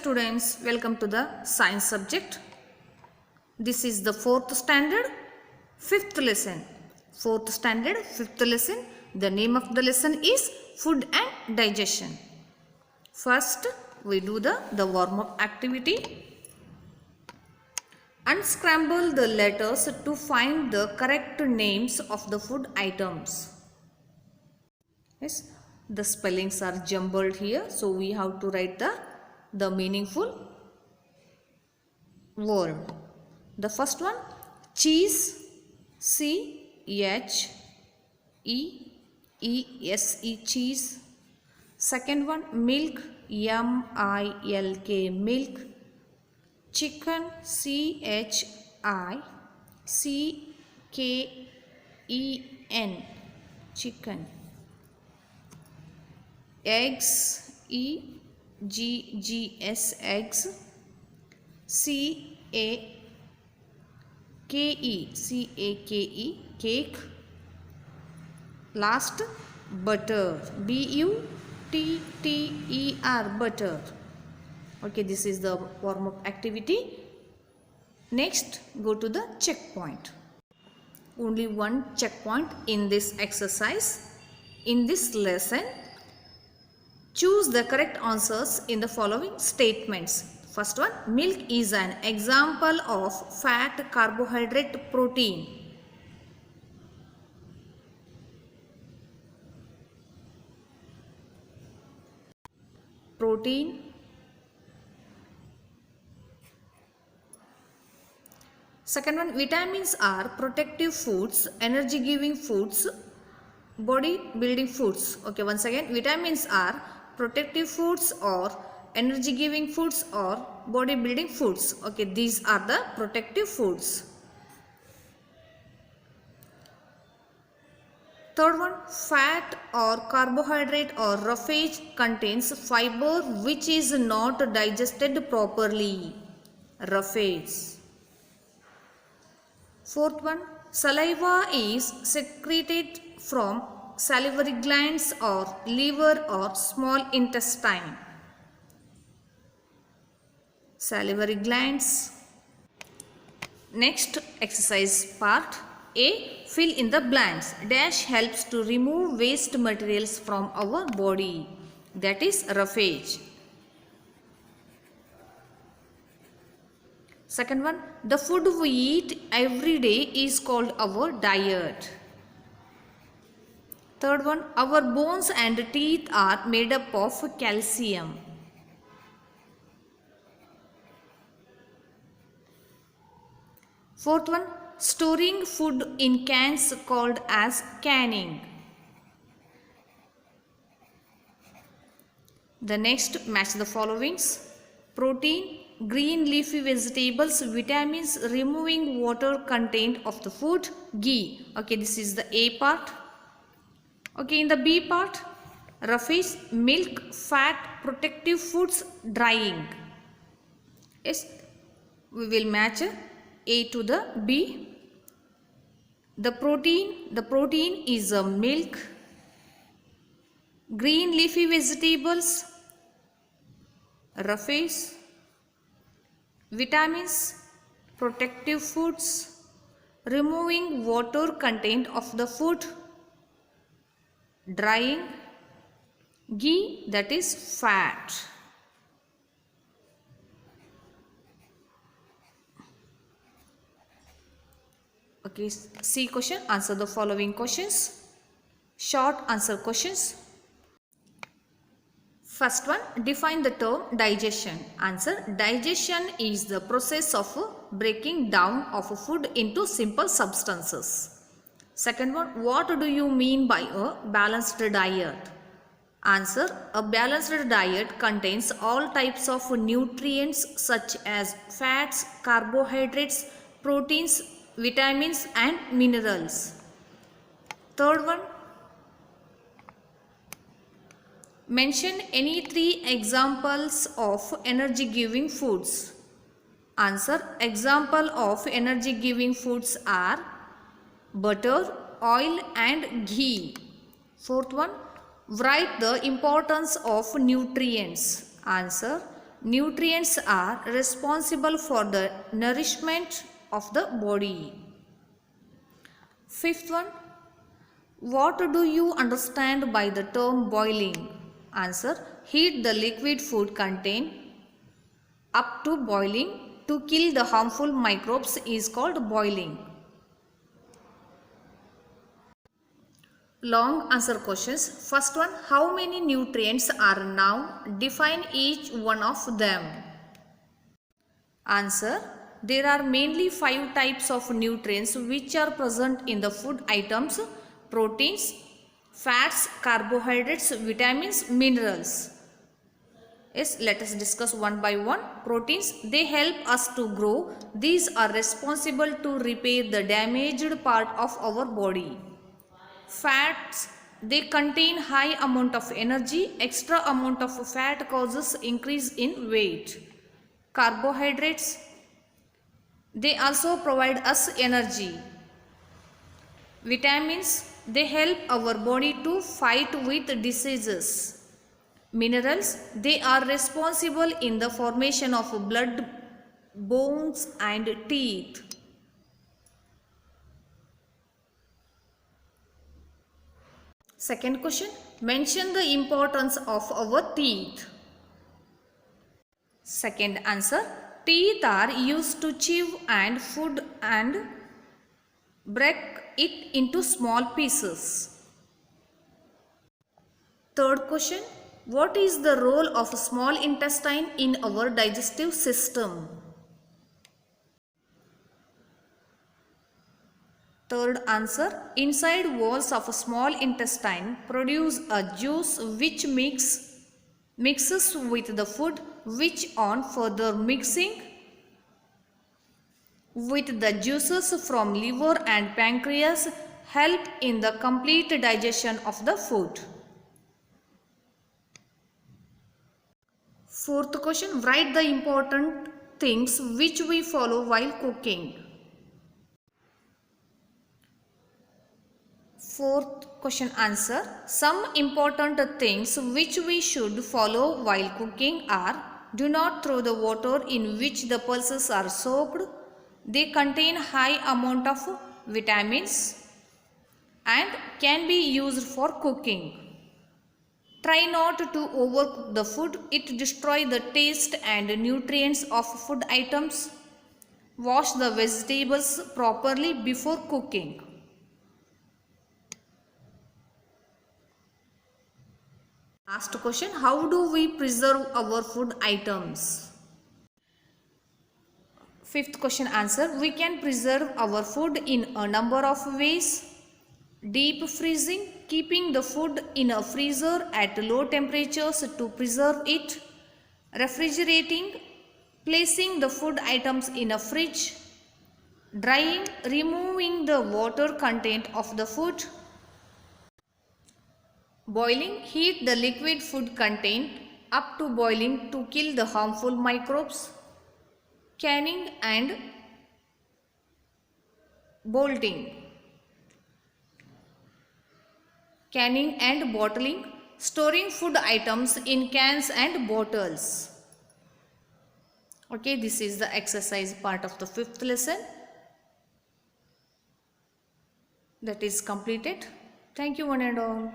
students, welcome to the science subject. This is the 4th standard, 5th lesson. 4th standard, 5th lesson. The name of the lesson is food and digestion. First, we do the warm-up activity. Unscramble the letters to find the correct names of the food items. Yes, the spellings are jumbled here, so we have to write the meaningful word. The first one, cheese, C-H-E-E-S-E, cheese. Second one, milk, M-I-L-K, milk. Chicken, C-H-I-C-K-E-N, chicken. Eggs, E-G-G-S, eggs. C-A-K-E, C-A-K-E, cake. Last, butter, B-U-T-T-E-R, butter. Okay, this is the warm-up activity. Next, go to the checkpoint. Only one checkpoint in this exercise. In this lesson, choose the correct answers in the following statements. First one, milk is an example of fat, carbohydrate, protein. Protein. Second one, vitamins are protective foods, energy giving foods, body building foods. Okay, once again, vitamins are protective foods or energy giving foods or body building foods. Okay, these are the protective foods. Third one, fat or carbohydrate or roughage contains fiber which is not digested properly. Roughage. Fourth one, saliva is secreted from salivary glands or liver or small intestine. Salivary glands. Next exercise part A. Fill in the blanks. Dash helps to remove waste materials from our body. That is roughage. Second one, the food we eat every day is called our diet. Third one, our bones and teeth are made up of calcium. Fourth one, storing food in cans called as canning. The next, match the followings. Protein, green leafy vegetables, vitamins, removing water content of the food, ghee. Okay, this is the A part. Okay, in the B part, roughage, milk, fat, protective foods, drying. Yes, we will match A to the B. The protein is a milk, green leafy vegetables, roughage, vitamins, protective foods, removing water content of the food, drying, ghee, that is fat. Okay, C question, answer the following questions. Short answer questions. First one, define the term digestion. Answer, digestion is the process of breaking down of food into simple substances. Second one, what do you mean by a balanced diet? Answer, a balanced diet contains all types of nutrients such as fats, carbohydrates, proteins, vitamins and minerals. Third one, mention any 3 examples of energy giving foods. Answer, example of energy giving foods are butter, oil and ghee. Fourth one, write the importance of nutrients. Answer, nutrients are responsible for the nourishment of the body. Fifth one, what do you understand by the term boiling? Answer, heat the liquid food contained up to boiling to kill the harmful microbes is called boiling. Long answer questions. First one, how many nutrients are now? Define each one of them. Answer, there are mainly 5 types of nutrients which are present in the food items: proteins, fats, carbohydrates, vitamins, minerals. Yes, let us discuss one by one. Proteins, they help us to grow. These are responsible to repair the damaged part of our body. Fats, they contain high amount of energy. Extra amount of fat causes increase in weight. Carbohydrates, they also provide us energy. Vitamins, they help our body to fight with diseases. Minerals, they are responsible in the formation of blood, bones and teeth. Second question, mention the importance of our teeth. Second answer, teeth are used to chew and food and break it into small pieces. Third question, what is the role of small intestine in our digestive system? Third answer, inside walls of a small intestine produce a juice which mixes with the food, which on further mixing with the juices from liver and pancreas help in the complete digestion of the food. Fourth question, write the important things which we follow while cooking. Fourth question answer, some important things which we should follow while cooking are: do not throw the water in which the pulses are soaked. They contain high amount of vitamins and can be used for cooking. Try not to overcook the food, it destroys the taste and nutrients of food items. Wash the vegetables properly before cooking. Last question, how do we preserve our food items? Fifth question answer, we can preserve our food in a number of ways. Deep freezing, keeping the food in a freezer at low temperatures to preserve it. Refrigerating, placing the food items in a fridge. Drying, removing the water content of the food. Boiling, heat the liquid food content up to boiling to kill the harmful microbes. Canning and bolting. Canning and bottling, storing food items in cans and bottles. Okay, this is the exercise part of the 5th lesson that is completed. Thank you one and all.